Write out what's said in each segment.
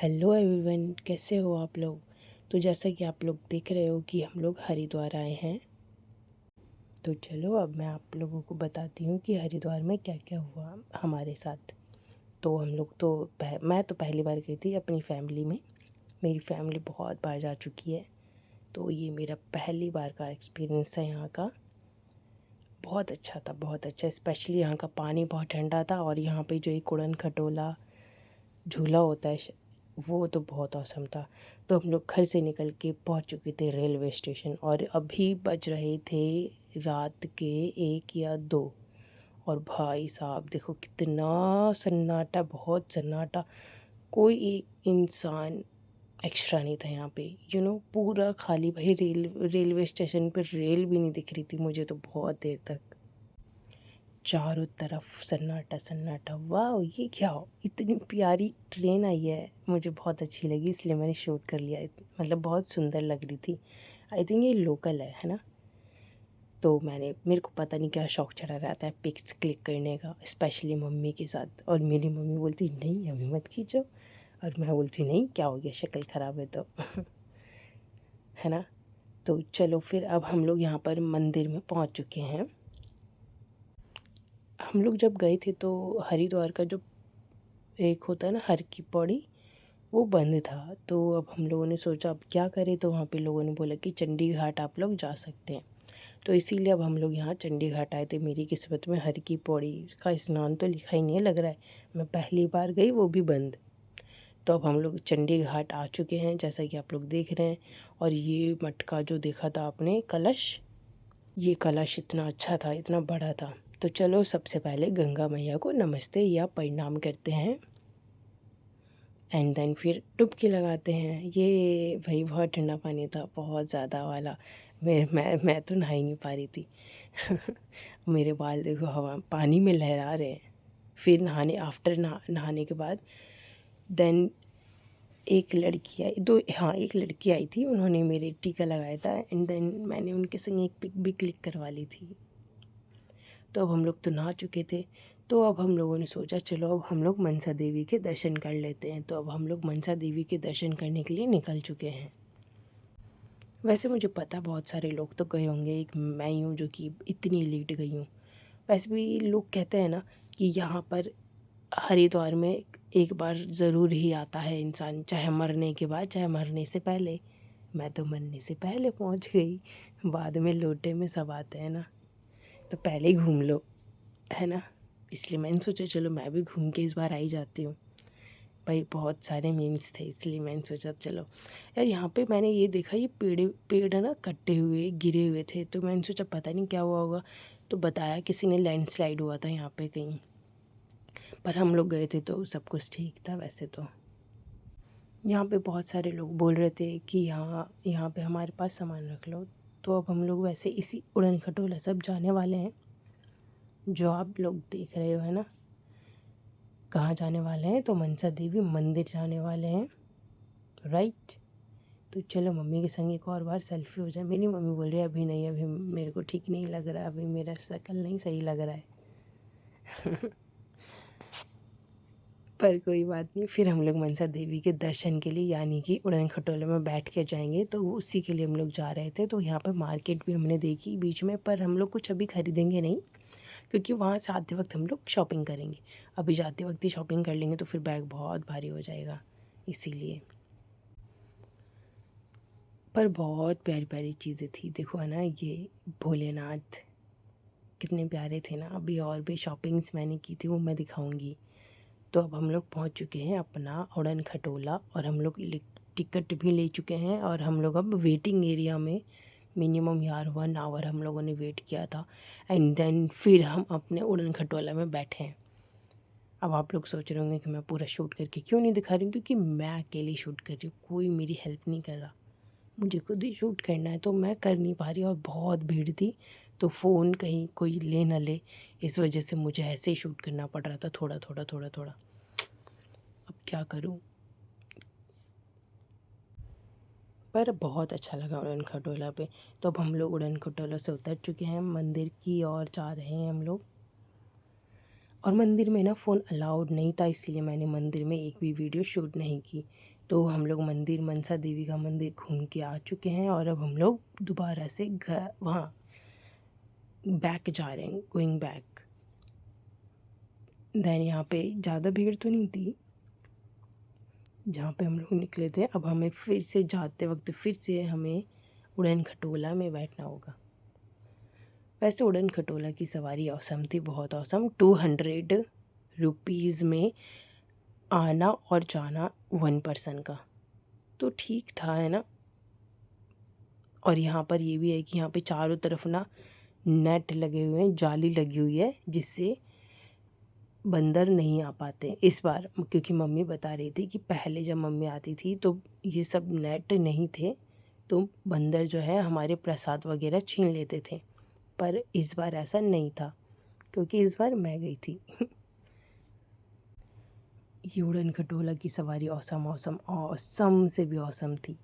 Hello everyone, कैसे हो आप लोग। तो जैसा कि आप लोग देख रहे हो कि हम लोग हरिद्वार आए हैं। तो चलो अब मैं आप लोगों को बताती हूँ कि हरिद्वार में क्या क्या हुआ हमारे साथ। तो हम लोग तो मैं तो पहली बार गई थी अपनी फैमिली में। मेरी फैमिली बहुत बार जा चुकी है, तो ये मेरा पहली बार का एक्सपीरियंस था यहाँ का। बहुत अच्छा था, बहुत अच्छा। स्पेशली यहाँ का पानी बहुत ठंडा था, और यहाँ पे जो एक उड़न खटोला झूला होता है वो तो बहुत औसम था। तो हम लोग घर से निकल के पहुंच चुके थे रेलवे स्टेशन, और अभी बज रहे थे रात के 1 या 2। और भाई साहब देखो कितना सन्नाटा, बहुत सन्नाटा। कोई एक इंसान एक्स्ट्रा नहीं था यहाँ पे। पूरा खाली। भाई रेलवे स्टेशन पर रेल भी नहीं दिख रही थी मुझे तो बहुत देर तक। चारों तरफ सन्नाटा सन्नाटा। वाह, ये क्या हो, इतनी प्यारी ट्रेन आई है। मुझे बहुत अच्छी लगी, इसलिए मैंने शूट कर लिया। मतलब बहुत सुंदर लग रही थी। आई थिंक ये लोकल है ना। तो मेरे को पता नहीं क्या शौक चढ़ा रहता है पिक्स क्लिक करने का, स्पेशली मम्मी के साथ। और मेरी मम्मी बोलती नहीं अभी मत खींचो, और मैं बोलती नहीं क्या हो गया, शक्ल ख़राब है तो है ना। तो चलो फिर अब हम लोग यहाँ पर मंदिर में पहुँच चुके हैं। हम लोग जब गए थे तो हरिद्वार का जो एक होता है ना हर की पौड़ी, वो बंद था। तो अब हम लोगों ने सोचा अब क्या करें, तो वहाँ पे लोगों ने बोला कि चंडी घाट आप लोग जा सकते हैं। तो इसीलिए अब हम लोग यहाँ चंडी घाट आए थे। मेरी किस्मत में हर की पौड़ी का स्नान तो लिखा ही नहीं लग रहा है। मैं पहली बार गई, वो भी बंद। तो अब हम लोग चंडी घाट आ चुके हैं, जैसा कि आप लोग देख रहे हैं। और ये मटका जो देखा था आपने, कलश, ये कलश इतना अच्छा था, इतना बड़ा था। तो चलो सबसे पहले गंगा मैया को नमस्ते या प्रणाम करते हैं, एंड देन फिर डुबकी लगाते हैं। ये भाई बहुत ठंडा पानी था, बहुत ज़्यादा वाला। मैं तो नहा ही नहीं पा रही थी मेरे बाल देखो हवा पानी में लहरा रहे हैं। फिर नहाने के बाद देन एक लड़की आई, एक लड़की आई थी, उन्होंने मेरे टीका लगाया था, एंड देन मैंने उनके संग एक पिक भी क्लिक करवा ली थी। तो अब हम लोग तो नहा चुके थे। तो अब हम लोगों ने सोचा चलो अब हम लोग मनसा देवी के दर्शन कर लेते हैं। तो अब हम लोग मनसा देवी के दर्शन करने के लिए निकल चुके हैं। वैसे मुझे पता बहुत सारे लोग तो गए होंगे, एक मैं ही हूँ जो कि इतनी लेट गई हूँ। वैसे भी लोग कहते हैं ना कि यहाँ पर हरिद्वार में एक बार ज़रूर ही आता है इंसान, चाहे मरने के बाद चाहे मरने से पहले। मैं तो मरने से पहले पहुँच गई, बाद में लोटे में सब आते हैं ना, तो पहले ही घूम लो, है ना। इसलिए मैंने सोचा चलो मैं भी घूम के इस बार आ ही जाती हूँ। भाई बहुत सारे मीम्स थे, इसलिए मैंने सोचा चलो। यार यहाँ पे मैंने ये देखा, ये पेड़ है ना, कटे हुए गिरे हुए थे। तो मैंने सोचा पता नहीं क्या हुआ होगा, तो बताया किसी ने लैंडस्लाइड हुआ था यहाँ पे कहीं। पर हम लोग गए थे तो सब कुछ ठीक था वैसे तो। यहाँ पे बहुत सारे लोग बोल रहे थे कि यहाँ पे हमारे पास सामान रख लो। तो अब हम लोग वैसे इसी उड़न खटोला सब जाने वाले हैं, जो आप लोग देख रहे हो, है ना। कहाँ जाने वाले हैं, तो मनसा देवी मंदिर जाने वाले हैं, राइट। तो चलो मम्मी के संग एक और बार सेल्फी हो जाए। मेरी मम्मी बोल रही है अभी नहीं, अभी मेरे को ठीक नहीं लग रहा है, अभी मेरा शक्ल नहीं सही लग रहा है पर कोई बात नहीं। फिर हम लोग मनसा देवी के दर्शन के लिए यानी कि उड़न खटोले में बैठ के जाएंगे, तो उसी के लिए हम लोग जा रहे थे। तो यहाँ पर मार्केट भी हमने देखी बीच में, पर हम लोग कुछ अभी खरीदेंगे नहीं, क्योंकि वहाँ से आते वक्त हम लोग शॉपिंग करेंगे। अभी जाते वक्त ही शॉपिंग कर लेंगे तो फिर बैग बहुत भारी हो जाएगा, इसीलिए। पर बहुत प्यारी प्यारी चीज़ें थी, देखो है ना, ये भोलेनाथ कितने प्यारे थे ना। अभी और भी शॉपिंग्स मैंने की थी, वो मैं दिखाऊंगी। तो अब हम लोग पहुंच चुके हैं अपना उड़न खटोला, और हम लोग टिकट भी ले चुके हैं। और हम लोग अब वेटिंग एरिया में मिनिमम यार 1 आवर हम लोगों ने वेट किया था, एंड देन फिर हम अपने उड़न खटोला में बैठे हैं। अब आप लोग सोच रहे होंगे कि मैं पूरा शूट करके क्यों नहीं दिखा रही हूँ, क्योंकि मैं अकेली शूट कर रही हूँ, कोई मेरी हेल्प नहीं कर रहा। मुझे खुद ही शूट करना है, तो मैं कर नहीं पा रही, और बहुत भीड़ थी। तो फ़ोन कहीं कोई ले ना ले, इस वजह से मुझे ऐसे ही शूट करना पड़ रहा था, थोड़ा थोड़ा थोड़ा थोड़ा। अब क्या करूँ। पर बहुत अच्छा लगा उड़न खटोला पे। तो अब हम लोग उड़न खटोला से उतर चुके हैं, मंदिर की ओर जा रहे हैं हम लोग। और मंदिर में ना फ़ोन अलाउड नहीं था, इसीलिए मैंने मंदिर में एक भी वीडियो शूट नहीं की। तो हम लोग मंदिर मनसा देवी का मंदिर घूम के आ चुके हैं और अब हम लोग दोबारा से घर वहाँ बैक जा रहे हैं, गोइंग बैक। देन यहाँ पे ज़्यादा भीड़ तो नहीं थी जहाँ पे हम लोग निकले थे। अब हमें फिर से जाते वक्त फिर से हमें उड़न खटोला में बैठना होगा। वैसे उड़न खटोला की सवारी औसम थी, बहुत औसम। 200 रुपीज़ में आना और जाना 1 पर्सन का, तो ठीक था, है ना। और यहाँ पर ये भी है कि यहाँ पे चारों तरफ ना नेट लगे हुए हैं, जाली लगी हुई है, जिससे बंदर नहीं आ पाते इस बार। क्योंकि मम्मी बता रही थी कि पहले जब मम्मी आती थी तो ये सब नेट नहीं थे, तो बंदर जो है हमारे प्रसाद वगैरह छीन लेते थे। पर इस बार ऐसा नहीं था, क्योंकि इस बार मैं गई थी। ये उड़न खटोला की सवारी औसम औसम औसम से भी औसम थी,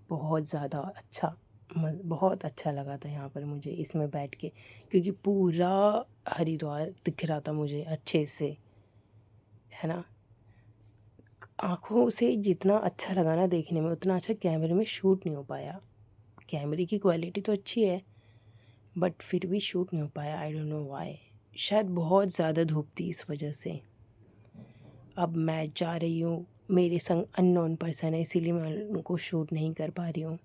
बहुत ज़्यादा अच्छा। बहुत अच्छा लगा था यहाँ पर मुझे इसमें बैठ के, क्योंकि पूरा हरिद्वार दिख रहा था मुझे अच्छे से, है ना। आँखों से जितना अच्छा लगा ना देखने में, उतना अच्छा कैमरे में शूट नहीं हो पाया। कैमरे की क्वालिटी तो अच्छी है, बट फिर भी शूट नहीं हो पाया। आई डोंट नो व्हाई, शायद बहुत ज़्यादा धूप थी इस वजह से। अब मैं जा रही हूँ, मेरे संग अननोन पर्सन है, इसीलिए मैं उनको शूट नहीं कर पा रही हूँ।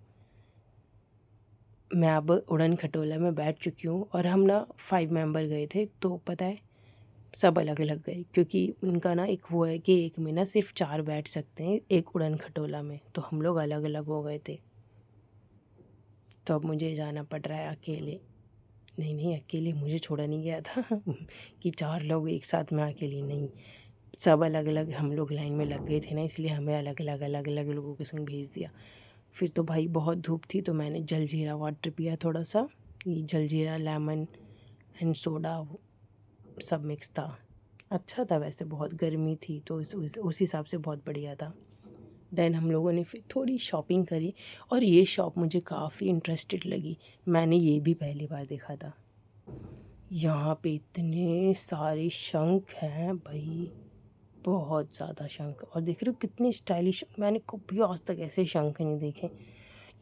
मैं अब उड़न खटोला में बैठ चुकी हूँ और हम ना 5 मेंबर गए थे, तो पता है सब अलग अलग गए, क्योंकि उनका ना एक वो है कि एक में ना सिर्फ 4 बैठ सकते हैं एक उड़न खटोला में, तो हम लोग अलग अलग हो गए थे। तो अब मुझे जाना पड़ रहा है अकेले। नहीं नहीं, अकेले मुझे छोड़ा नहीं गया था कि 4 लोग एक साथ में अकेले नहीं, सब अलग अलग हम लोग लाइन में लग गए थे ना, इसलिए हमें अलग अलग लोगों के संग भेज दिया। फिर तो भाई बहुत धूप थी, तो मैंने जलजीरा वाटर पिया थोड़ा सा, ये जलजीरा लेमन एंड सोडा सब मिक्स था। अच्छा था, वैसे बहुत गर्मी थी तो उस हिसाब से बहुत बढ़िया था। देन हम लोगों ने फिर थोड़ी शॉपिंग करी, और ये शॉप मुझे काफ़ी इंटरेस्टेड लगी, मैंने ये भी पहली बार देखा था। यहाँ पे इतने सारे शंख हैं भाई, बहुत ज़्यादा शंख। और देख रहे हो कितने स्टाइलिश, मैंने कभी आज तक ऐसे शंख नहीं देखे।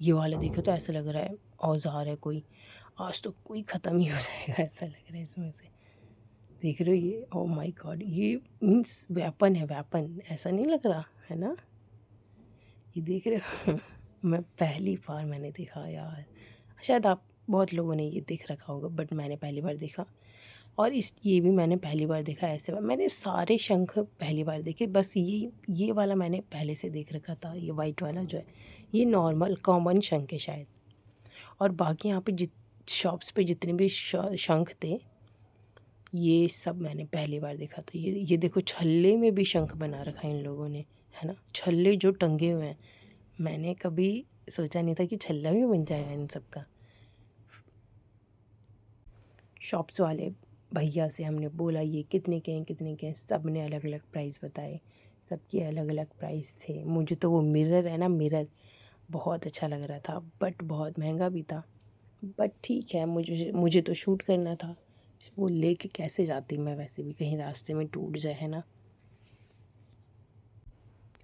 ये वाला देखो तो ऐसा लग रहा है औजार है कोई, आज तो कोई ख़त्म ही हो जाएगा ऐसा लग रहा है इसमें से। देख रहे हो ये, ओ माय गॉड, ये मीन्स वेपन है, वेपन, ऐसा नहीं लग रहा है ना। ये देख रहे हो मैं पहली बार मैंने देखा यार, शायद आप बहुत लोगों ने ये देख रखा होगा, बट मैंने पहली बार देखा। और ये भी मैंने पहली बार देखा ऐसे बार। मैंने सारे शंख पहली बार देखे, बस ये वाला मैंने पहले से देख रखा था। ये वाइट वाला जो है, ये नॉर्मल कॉमन शंख है शायद। और बाकी यहाँ पे शॉप्स पे जितने भी शंख थे, ये सब मैंने पहली बार देखा था। ये देखो, छल्ले में भी शंख बना रखा है इन लोगों ने, है ना। छल्ले जो टंगे हुए हैं, मैंने कभी सोचा नहीं था कि छल्ला भी बन जाएगा इन सब का। शॉप्स वाले भैया से हमने बोला ये कितने के हैं, कितने के हैं, सब ने अलग अलग प्राइस बताए, सबके अलग अलग प्राइस थे। मुझे तो वो मिरर है ना, मिरर बहुत अच्छा लग रहा था, बट बहुत महंगा भी था। बट ठीक है, मुझे तो शूट करना था, वो लेके कैसे जाती मैं, वैसे भी कहीं रास्ते में टूट जाए, है ना।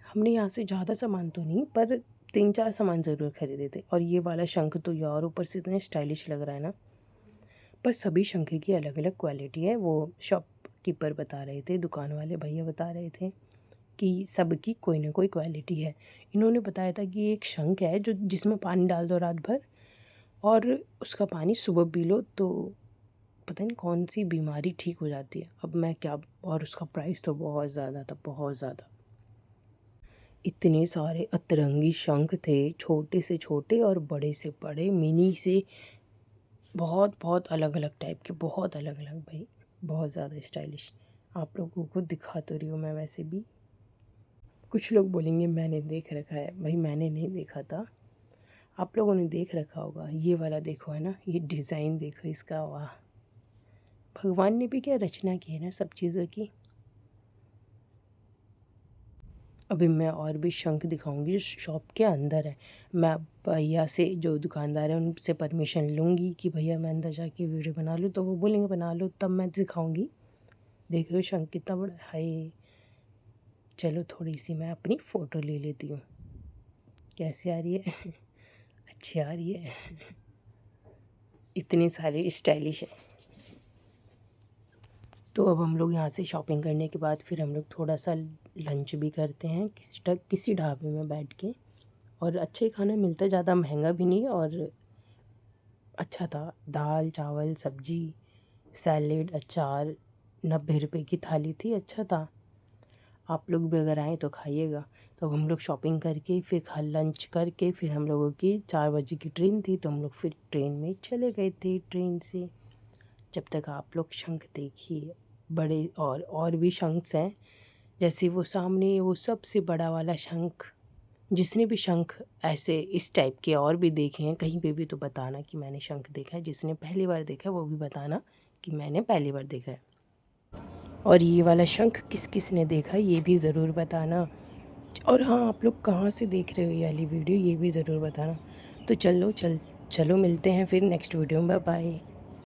हमने यहाँ से ज़्यादा सामान तो नहीं, पर 3-4 सामान ज़रूर खरीदे थे। और ये वाला शंख तो यार ऊपर से इतना स्टाइलिश लग रहा है ना। पर सभी शंख की अलग अलग क्वालिटी है, वो शॉपकीपर बता रहे थे, दुकान वाले भैया बता रहे थे कि सबकी कोई ना कोई क्वालिटी है। इन्होंने बताया था कि एक शंख है जो जिसमें पानी डाल दो रात भर, और उसका पानी सुबह पी लो तो पता नहीं कौन सी बीमारी ठीक हो जाती है। अब मैं क्या, और उसका प्राइस तो बहुत ज़्यादा था, बहुत ज़्यादा। इतने सारे अतरंगी शंख थे, छोटे से छोटे और बड़े से बड़े, मिनी से बहुत बहुत अलग अलग टाइप के, बहुत अलग अलग भाई, बहुत ज़्यादा स्टाइलिश। आप लोगों को दिखा तो रही हूँ मैं वैसे भी। कुछ लोग बोलेंगे मैंने देख रखा है, भाई मैंने नहीं देखा था, आप लोगों ने देख रखा होगा। ये वाला देखो, है ना, ये डिज़ाइन देखो इसका, वाह। भगवान ने भी क्या रचना की है ना सब चीज़ों की। अभी मैं और भी शंख दिखाऊंगी जो शॉप के अंदर है। मैं भैया से, जो दुकानदार है, उनसे परमिशन लूँगी कि भैया मैं अंदर जाके वीडियो बना लूँ, तो वो बोलेंगे बना लो, तब मैं दिखाऊंगी। देख रहे हो शंख कितना बड़ा है। चलो थोड़ी सी मैं अपनी फ़ोटो ले लेती हूँ। कैसी आ रही है? अच्छी आ रही है। इतनी सारी स्टाइलिश है। तो अब हम लोग यहाँ से शॉपिंग करने के बाद फिर हम लोग थोड़ा सा लंच भी करते हैं किसी ढाबे में बैठ के। और अच्छा ही खाना मिलता है, ज़्यादा महंगा भी नहीं और अच्छा था। दाल चावल सब्जी सैलेड अचार 90 रुपये की थाली थी, अच्छा था। आप लोग भी अगर आएँ तो खाइएगा। तो अब हम लोग शॉपिंग करके फिर लंच करके फिर हम लोगों की 4 बजे की ट्रेन थी, तो हम लोग फिर ट्रेन में चले गए थे ट्रेन से। जब तक आप लोग शंख देखिए, बड़े और भी शंख हैं, जैसे वो सामने वो सबसे बड़ा वाला शंख। जिसने भी शंख ऐसे इस टाइप के और भी देखे हैं कहीं पे भी तो बताना कि मैंने शंख देखा है। जिसने पहली बार देखा है वो भी बताना कि मैंने पहली बार देखा है। और ये वाला शंख किस किस ने देखा है ये भी ज़रूर बताना। और हाँ, आप लोग कहाँ से देख रहे हो ये वाली वीडियो ये भी ज़रूर बताना। तो चलो मिलते हैं फिर नेक्स्ट वीडियो में। Bye bye.